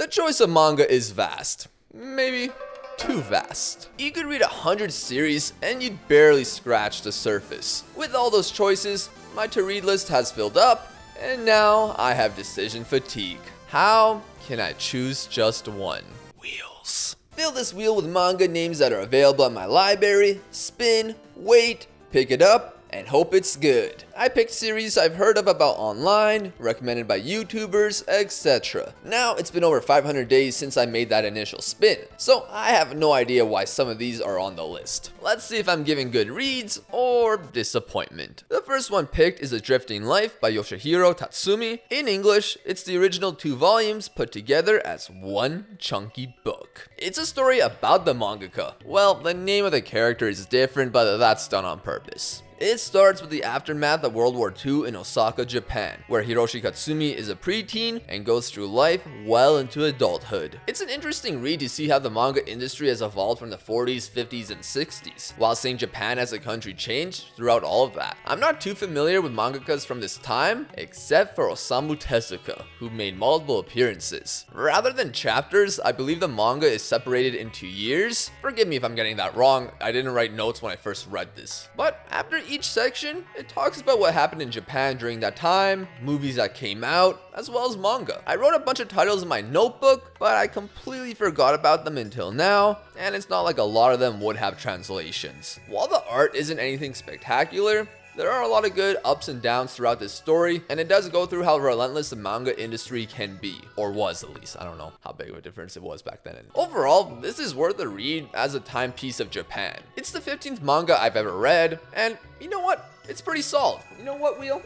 The choice of manga is vast. Maybe too vast. You could read 100 series and you'd barely scratch the surface. With all those choices, my to-read list has filled up, and now I have decision fatigue. How can I choose just one? Wheels. Fill this wheel with manga names that are available at my library, spin, wait, pick it up, and hope it's good. I picked series I've heard of about online, recommended by YouTubers, etc. Now it's been over 500 days since I made that initial spin, so I have no idea why some of these are on the list. Let's see if I'm giving good reads or disappointment. The first one picked is A Drifting Life by Yoshihiro Tatsumi. In English, it's the original 2 volumes put together as one chunky book. It's a story about the mangaka. Well, the name of the character is different, but that's done on purpose. It starts with the aftermath of World War II in Osaka, Japan, where Hiroshi Katsumi is a preteen and goes through life well into adulthood. It's an interesting read to see how the manga industry has evolved from the 40s, 50s, and 60s, while seeing Japan as a country change throughout all of that. I'm not too familiar with mangakas from this time, except for Osamu Tezuka, who made multiple appearances. Rather than chapters, I believe the manga is separated into years. Forgive me if I'm getting that wrong, I didn't write notes when I first read this. But after each section, it talks about what happened in Japan during that time, movies that came out, as well as manga. I wrote a bunch of titles in my notebook, but I completely forgot about them until now, and it's not like a lot of them would have translations. While the art isn't anything spectacular, there are a lot of good ups and downs throughout this story, and it does go through how relentless the manga industry can be, or was at least. I don't know how big of a difference it was back then. Overall, this is worth a read as a timepiece of Japan. It's the 15th manga I've ever read, and you know what? It's pretty solid. You know what, Wheel?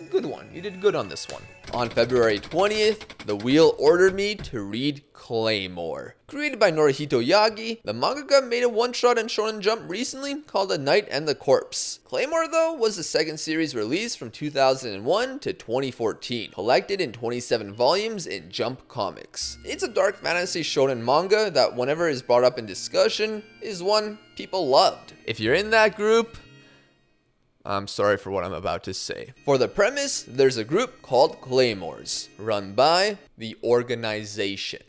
Good one. You did good on this one. On February 20th, the Wheel ordered me to read Claymore. Created by Norihito Yagi, the mangaka made a one-shot in Shonen Jump recently called The Knight and the Corpse. Claymore, though, was the second series released from 2001 to 2014, collected in 27 volumes in Jump Comics. It's a dark fantasy shonen manga that, whenever is brought up in discussion, is one people loved. If you're in that group, I'm sorry for what I'm about to say. For the premise, there's a group called Claymores, run by the Organization.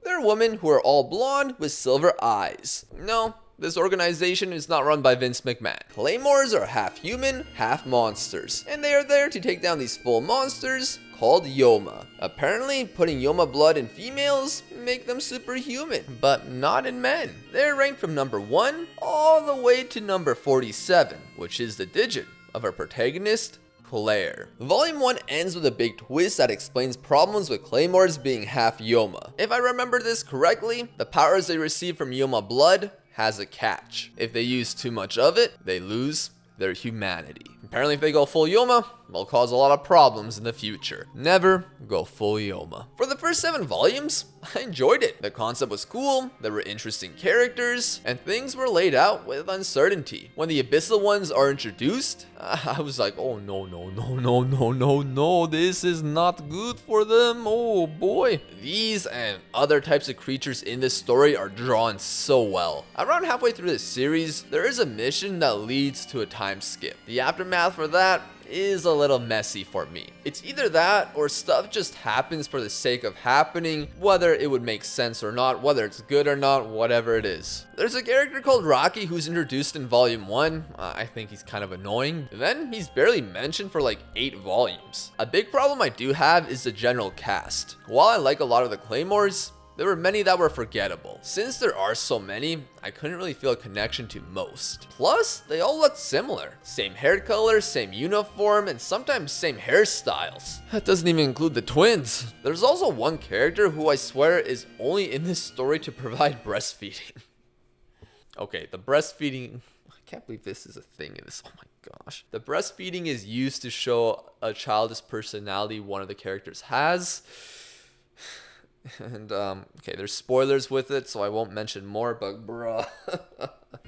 They're women who are all blonde with silver eyes. No, this organization is not run by Vince McMahon. Claymores are half human, half monsters, and they are there to take down these full monsters called Yoma. Apparently, putting Yoma blood in females make them superhuman, but not in men. They're ranked from number 1 all the way to number 47, which is the digit of our protagonist, Claire. Volume 1 ends with a big twist that explains problems with Claymores being half Yoma. If I remember this correctly, the powers they receive from Yoma blood has a catch. If they use too much of it, they lose their humanity. Apparently, if they go full Yoma, they'll cause a lot of problems in the future. Never go full Yoma. For the first 7 volumes, I enjoyed it. The concept was cool, there were interesting characters, and things were laid out with uncertainty. When the Abyssal ones are introduced, I was like, oh no, this is not good for them, oh boy. These and other types of creatures in this story are drawn so well. Around halfway through this series, there is a mission that leads to a time skip. The aftermath for that is a little messy for me. It's either that or stuff just happens for the sake of happening, whether it would make sense or not, whether it's good or not, whatever it is. There's a character called Rocky who's introduced in volume 1. I think he's kind of annoying. Then he's barely mentioned for like 8 volumes. A big problem I do have is the general cast. While I like a lot of the Claymores, there were many that were forgettable. Since there are so many, I couldn't really feel a connection to most. Plus, they all look similar. Same hair color, same uniform, and sometimes same hairstyles. That doesn't even include the twins. There's also one character who I swear is only in this story to provide breastfeeding. Okay, the breastfeeding, I can't believe this is a thing in this, oh my gosh. The breastfeeding is used to show a childish personality one of the characters has. And, okay, there's spoilers with it, so I won't mention more, but bruh.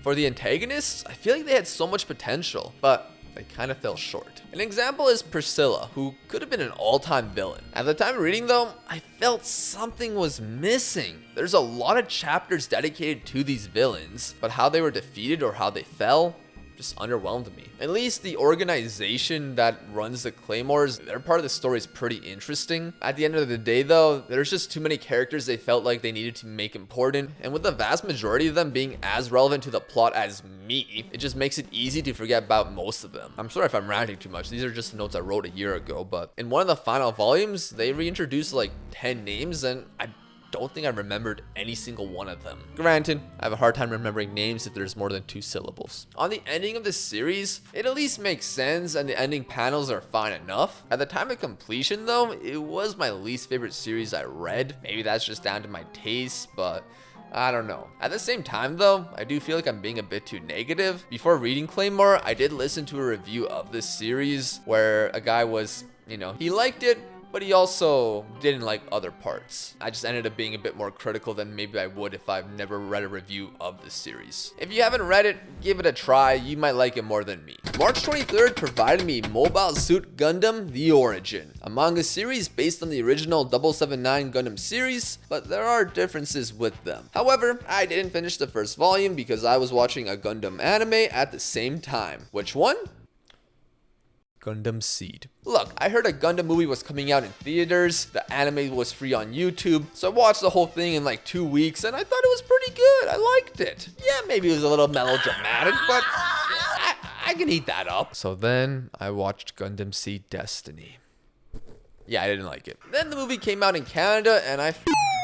For the antagonists, I feel like they had so much potential, but they kind of fell short. An example is Priscilla, who could have been an all-time villain. At the time of reading though, I felt something was missing. There's a lot of chapters dedicated to these villains, but how they were defeated or how they fell, just underwhelmed me. At least the organization that runs the Claymores, their part of the story is pretty interesting. At the end of the day though, there's just too many characters they felt like they needed to make important, and with the vast majority of them being as relevant to the plot as me, it just makes it easy to forget about most of them. I'm sorry if I'm ranting too much, these are just the notes I wrote a year ago, but in one of the final volumes, they reintroduced like 10 names, and I don't think I remembered any single one of them. Granted, I have a hard time remembering names if there's more than 2 syllables. On the ending of this series, it at least makes sense and the ending panels are fine enough. At the time of completion though, it was my least favorite series I read. Maybe that's just down to my taste, but I don't know. At the same time though, I do feel like I'm being a bit too negative. Before reading Claymore, I did listen to a review of this series where a guy was, he liked it, but he also didn't like other parts. I just ended up being a bit more critical than maybe I would if I've never read a review of this series. If you haven't read it, give it a try. You might like it more than me. March 23rd provided me Mobile Suit Gundam: The Origin, a manga series based on the original 779 Gundam series, but there are differences with them. However, I didn't finish the first volume because I was watching a Gundam anime at the same time. Which one? Gundam Seed. Look, I heard a Gundam movie was coming out in theaters, the anime was free on YouTube, so I watched the whole thing in like 2 weeks and I thought it was pretty good. I liked it. Yeah, maybe it was a little melodramatic, but I can eat that up. So then I watched Gundam Seed Destiny. Yeah, I didn't like it. Then the movie came out in Canada and I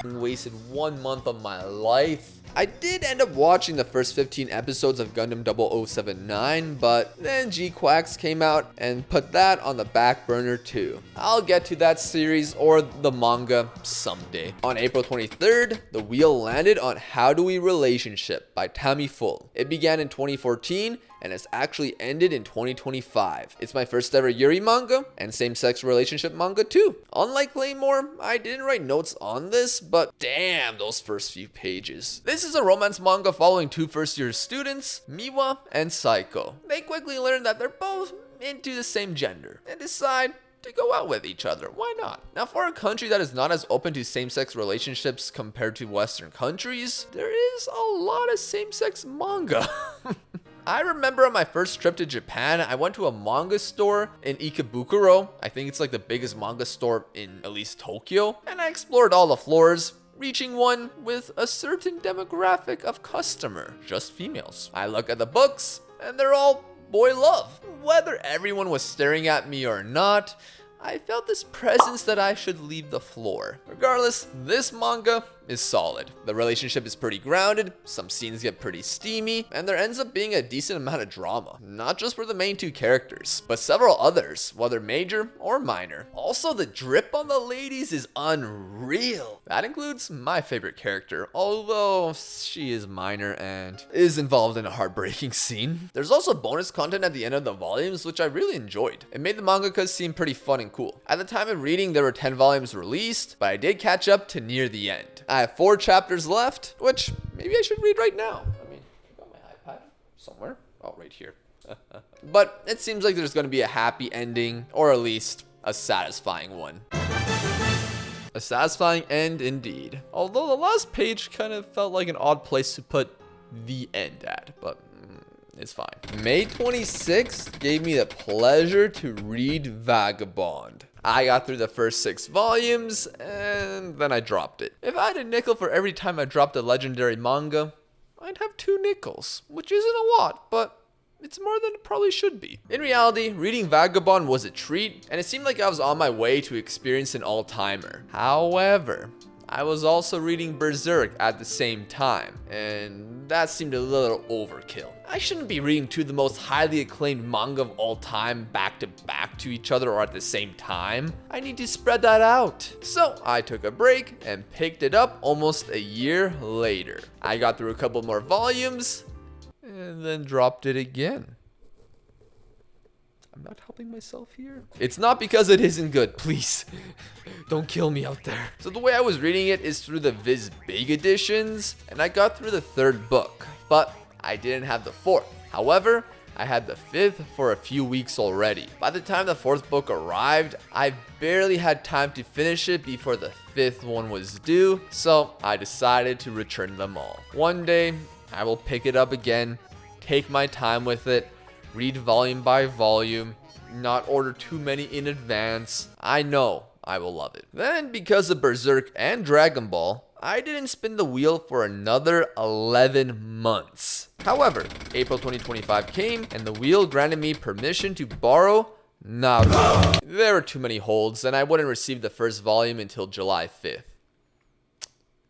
wasted 1 month of my life. I did end up watching the first 15 episodes of Gundam 0079, but then G-Quacks came out and put that on the back burner too. I'll get to that series or the manga someday. On April 23rd, the wheel landed on How Do We Relationship by Tammy Full. It began in 2014 and has actually ended in 2025. It's my first ever Yuri manga and same-sex relationship manga too. Unlike Claymore, I didn't write notes on this, but damn those first few pages. This is a romance manga following 2 first-year students, Miwa and Saiko. They quickly learn that they're both into the same gender and decide to go out with each other. Why not? Now, for a country that is not as open to same-sex relationships compared to Western countries, there is a lot of same-sex manga. I remember on my first trip to Japan, I went to a manga store in Ikebukuro. I think it's like the biggest manga store in at least Tokyo. And I explored all the floors, reaching one with a certain demographic of customer, just females. I look at the books and they're all boy love. Whether everyone was staring at me or not, I felt this presence that I should leave the floor. Regardless, this manga is solid. The relationship is pretty grounded, some scenes get pretty steamy, and there ends up being a decent amount of drama. Not just for the main 2 characters, but several others, whether major or minor. Also, the drip on the ladies is unreal. That includes my favorite character, although she is minor and is involved in a heartbreaking scene. There's also bonus content at the end of the volumes, which I really enjoyed. It made the mangaka seem pretty fun and cool. At the time of reading, there were 10 volumes released, but I did catch up to near the end. I have 4 chapters left, which maybe I should read right now. I mean, I got my iPad somewhere. Oh, right here. But it seems like there's going to be a happy ending, or at least a satisfying one. A satisfying end indeed. Although the last page kind of felt like an odd place to put the end at, but it's fine. May 26th gave me the pleasure to read Vagabond. I got through the first 6 volumes, and then I dropped it. If I had a nickel for every time I dropped a legendary manga, I'd have 2 nickels, which isn't a lot, but it's more than it probably should be. In reality, reading Vagabond was a treat, and it seemed like I was on my way to experience an all-timer. However, I was also reading Berserk at the same time, and that seemed a little overkill. I shouldn't be reading 2 of the most highly acclaimed manga of all time back to back to each other or at the same time. I need to spread that out. So I took a break and picked it up almost a year later. I got through a couple more volumes and then dropped it again. I'm not helping myself here. It's not because it isn't good, please. Don't kill me out there. So the way I was reading it is through the Viz Big editions, and I got through the 3rd book, but I didn't have the 4th. However, I had the 5th for a few weeks already. By the time the 4th book arrived, I barely had time to finish it before the 5th one was due, so I decided to return them all. One day, I will pick it up again, take my time with it, read volume by volume, not order too many in advance. I know I will love it. Then, because of Berserk and Dragon Ball, I didn't spin the wheel for another 11 months. However, April 2025 came and the wheel granted me permission to borrow Naruto. There were too many holds and I wouldn't receive the first volume until July 5th.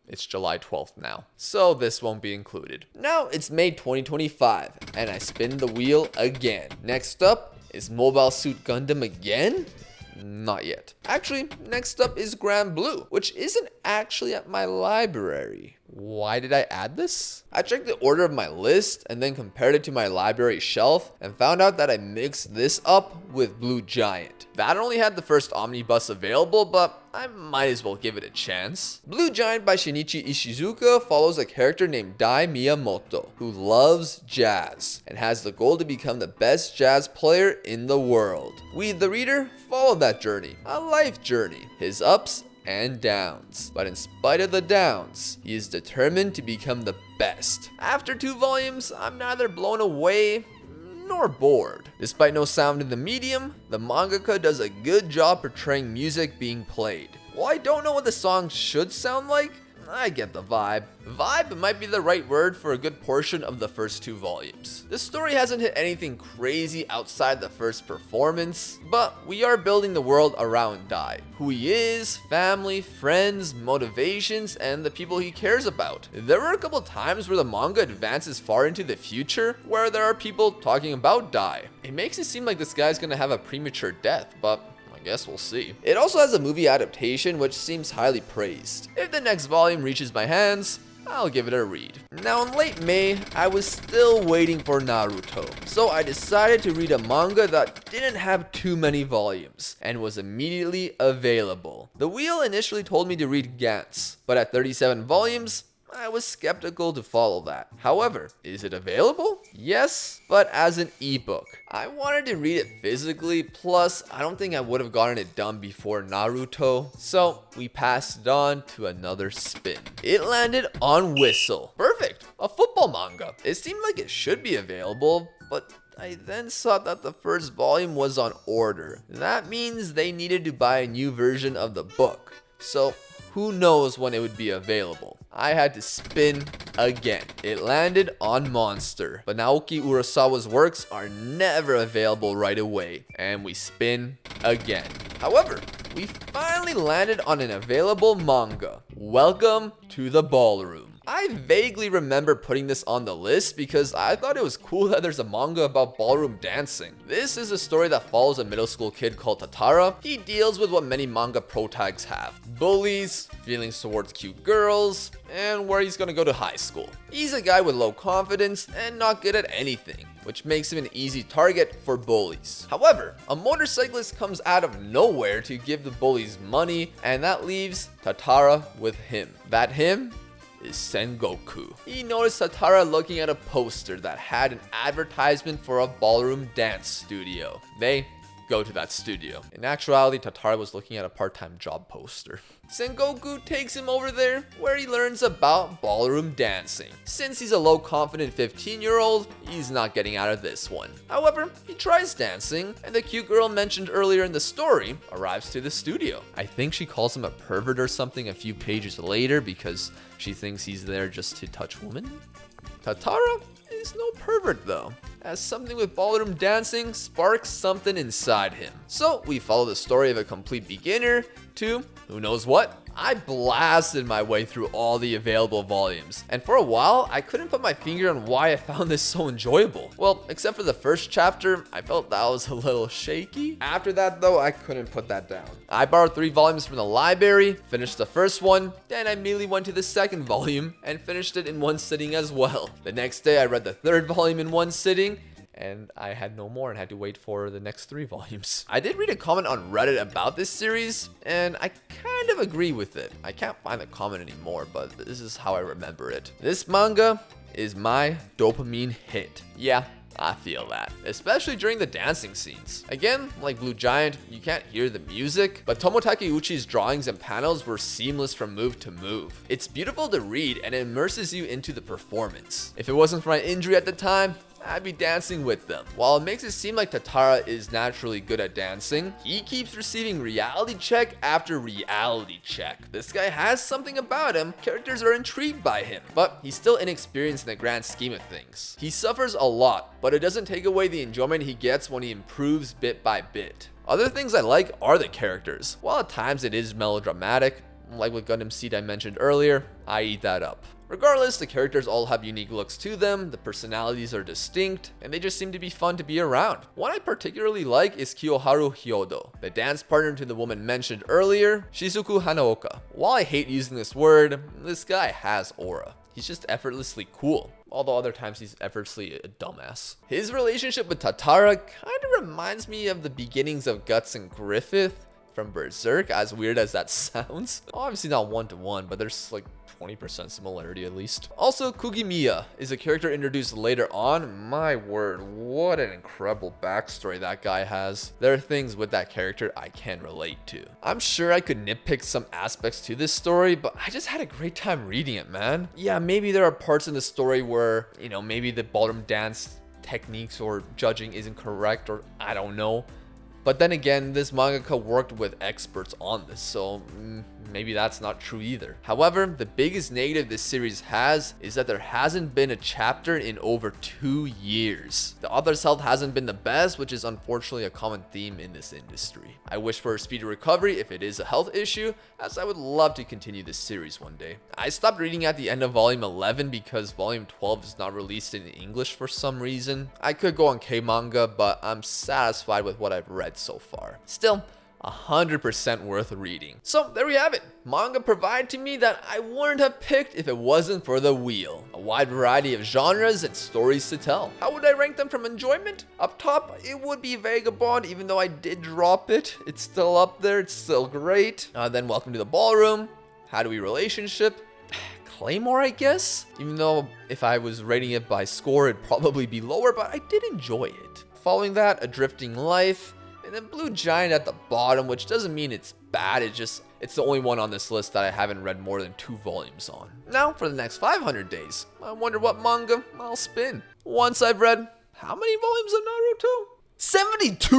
It's July 12th now, so this won't be included. Now it's May 2025 and I spin the wheel again. Next up is Mobile Suit Gundam again? Not yet. Actually, next up is Grand Blue, which isn't actually at my library. Why did I add this? I checked the order of my list and then compared it to my library shelf and found out that I mixed this up with Blue Giant. That only had the first omnibus available, but I might as well give it a chance. Blue Giant by Shinichi Ishizuka follows a character named Dai Miyamoto, who loves jazz and has the goal to become the best jazz player in the world. We, the reader, follow that journey, a life journey, his ups and downs. But in spite of the downs, he is determined to become the best. After 2 volumes, I'm neither blown away nor bored. Despite no sound in the medium, the mangaka does a good job portraying music being played. While I don't know what the song should sound like, I get the vibe. Vibe might be the right word for a good portion of the first 2 volumes. The story hasn't hit anything crazy outside the first performance, but we are building the world around Dai. Who he is, family, friends, motivations, and the people he cares about. There were a couple times where the manga advances far into the future, where there are people talking about Dai. It makes it seem like this guy's gonna have a premature death, but guess we'll see. It also has a movie adaptation which seems highly praised. If the next volume reaches my hands, I'll give it a read. Now in late May, I was still waiting for Naruto, so I decided to read a manga that didn't have too many volumes and was immediately available. The wheel initially told me to read Gantz, but at 37 volumes, I was skeptical to follow that. However, is it available? Yes, but as an ebook. I wanted to read it physically, plus I don't think I would have gotten it done before Naruto, so we passed it on to another spin. It landed on Whistle. Perfect, a football manga. It seemed like it should be available, but I then saw that the first volume was on order. That means they needed to buy a new version of the book. So who knows when it would be available. I had to spin again. It landed on Monster, but Naoki Urasawa's works are never available right away, and we spin again. However, we finally landed on an available manga. Welcome to the Ballroom. I vaguely remember putting this on the list because I thought it was cool that there's a manga about ballroom dancing. This is a story that follows a middle school kid called Tatara. He deals with what many manga protags have: bullies, feelings towards cute girls, and where he's gonna go to high school. He's a guy with low confidence and not good at anything, which makes him an easy target for bullies. However, a motorcyclist comes out of nowhere to give the bullies money, and that leaves Tatara with him. That him is Sengoku. He noticed Tatara looking at a poster that had an advertisement for a ballroom dance studio. They go to that studio. In actuality, Tatara was looking at a part-time job poster. Sengoku takes him over there, where he learns about ballroom dancing. Since he's a low-confident 15-year-old, he's not getting out of this one. However, he tries dancing, and the cute girl mentioned earlier in the story arrives to the studio. I think she calls him a pervert or something a few pages later because she thinks he's there just to touch women. Tatara is no pervert though, as something with ballroom dancing sparks something inside him. So we follow the story of a complete beginner to who knows what. I blasted my way through all the available volumes, and for a while I couldn't put my finger on why I found this so enjoyable. Well, except for the first chapter, I felt that was a little shaky. After that though, I couldn't put that down. I borrowed 3 volumes from the library, finished the first one, then I immediately went to the second volume and finished it in one sitting as well. The next day I read the 3rd volume in one sitting, and I had no more and had to wait for the next 3 volumes. I did read a comment on Reddit about this series, and I kind of agree with it. I can't find the comment anymore, but this is how I remember it. This manga is my dopamine hit. Yeah, I feel that, especially during the dancing scenes. Again, like Blue Giant, you can't hear the music, but Tomo Takeuchi's drawings and panels were seamless from move to move. It's beautiful to read and it immerses you into the performance. If it wasn't for my injury at the time, I'd be dancing with them. While it makes it seem like Tatara is naturally good at dancing, he keeps receiving reality check after reality check. This guy has something about him, characters are intrigued by him, but he's still inexperienced in the grand scheme of things. He suffers a lot, but it doesn't take away the enjoyment he gets when he improves bit by bit. Other things I like are the characters. While at times it is melodramatic, like with Gundam Seed I mentioned earlier, I eat that up. Regardless, the characters all have unique looks to them, the personalities are distinct, and they just seem to be fun to be around. One I particularly like is Kiyoharu Hyodo, the dance partner to the woman mentioned earlier, Shizuku Hanaoka. While I hate using this word, this guy has aura. He's just effortlessly cool, although other times he's effortlessly a dumbass. His relationship with Tatara kinda reminds me of the beginnings of Guts and Griffith from Berserk, as weird as that sounds. Obviously not one-to-one, but there's like 20% similarity at least. Also, Kugimiya is a character introduced later on. My word, what an incredible backstory that guy has. There are things with that character I can relate to. I'm sure I could nitpick some aspects to this story, but I just had a great time reading it, man. Yeah, maybe there are parts in the story where, maybe the ballroom dance techniques or judging isn't correct, or I don't know. But then again, this mangaka worked with experts on this, so maybe that's not true either. However, the biggest negative this series has is that there hasn't been a chapter in over 2 years. The author's health hasn't been the best, which is unfortunately a common theme in this industry. I wish for a speedy recovery if it is a health issue, as I would love to continue this series one day. I stopped reading at the end of volume 11 because volume 12 is not released in English for some reason. I could go on K-manga, but I'm satisfied with what I've read so far. Still, 100% worth reading. So there we have it. Manga provided to me that I wouldn't have picked if it wasn't for the wheel. A wide variety of genres and stories to tell. How would I rank them from enjoyment? Up top, it would be Vagabond, even though I did drop it. It's still up there, it's still great. Then Welcome to the Ballroom, How Do We Relationship, Claymore, I guess? Even though if I was rating it by score, it'd probably be lower, but I did enjoy it. Following that, A Drifting Life, and then Blue Giant at the bottom, which doesn't mean it's bad, it's the only one on this list that I haven't read more than 2 volumes on. Now, for the next 500 days, I wonder what manga I'll spin. Once I've read, how many volumes of Naruto? 72?